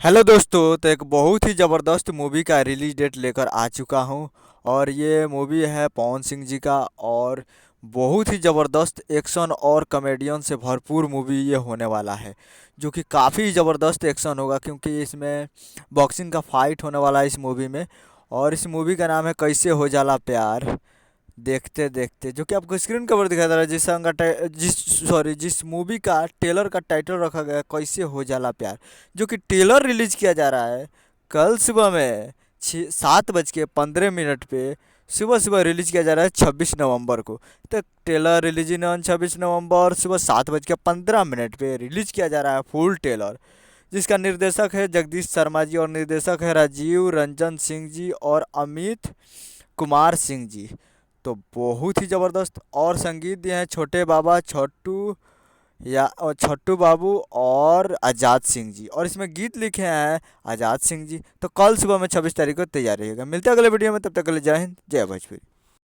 Hello दोस्तों, तो एक बहुत ही ज़बरदस्त मूवी का रिलीज डेट लेकर आ चुका हूँ। और ये मूवी है पवन सिंह जी का। और बहुत ही ज़बरदस्त एक्शन और कॉमेडियन से भरपूर मूवी ये होने वाला है, जो कि काफ़ी ज़बरदस्त एक्शन होगा क्योंकि इसमें बॉक्सिंग का फाइट होने वाला है इस मूवी में। और इस मूवी का नाम है कैसे हो जाला प्यार। देखते देखते जो कि आपको स्क्रीन कवर दिखाई दे रहा है, जिस सॉन्ग का जिस मूवी का ट्रेलर का टाइटल रखा गया है कैसे हो जाला प्यार, जो कि ट्रेलर रिलीज किया जा रहा है कल सुबह में 7:15 पे। सुबह सुबह रिलीज किया जा रहा है 26 नवंबर को। तो ट्रेलर रिलीज ऑन 26 नवंबर सुबह 7:15 पे रिलीज किया जा रहा है फुल ट्रेलर, जिसका निर्देशक है जगदीश शर्मा जी और निर्देशक है राजीव रंजन सिंह जी और अमित कुमार सिंह जी। तो बहुत ही ज़बरदस्त। और संगीत दिए हैं छोटे बाबा छोटू या और छोटू बाबू और आज़ाद सिंह जी, और इसमें गीत लिखे हैं आज़ाद सिंह जी। तो कल सुबह में 26 तारीख को तैयार रहिएगा। मिलते हैं अगले वीडियो में, तब तक के लिए जय हिंद जय भोजपुरी।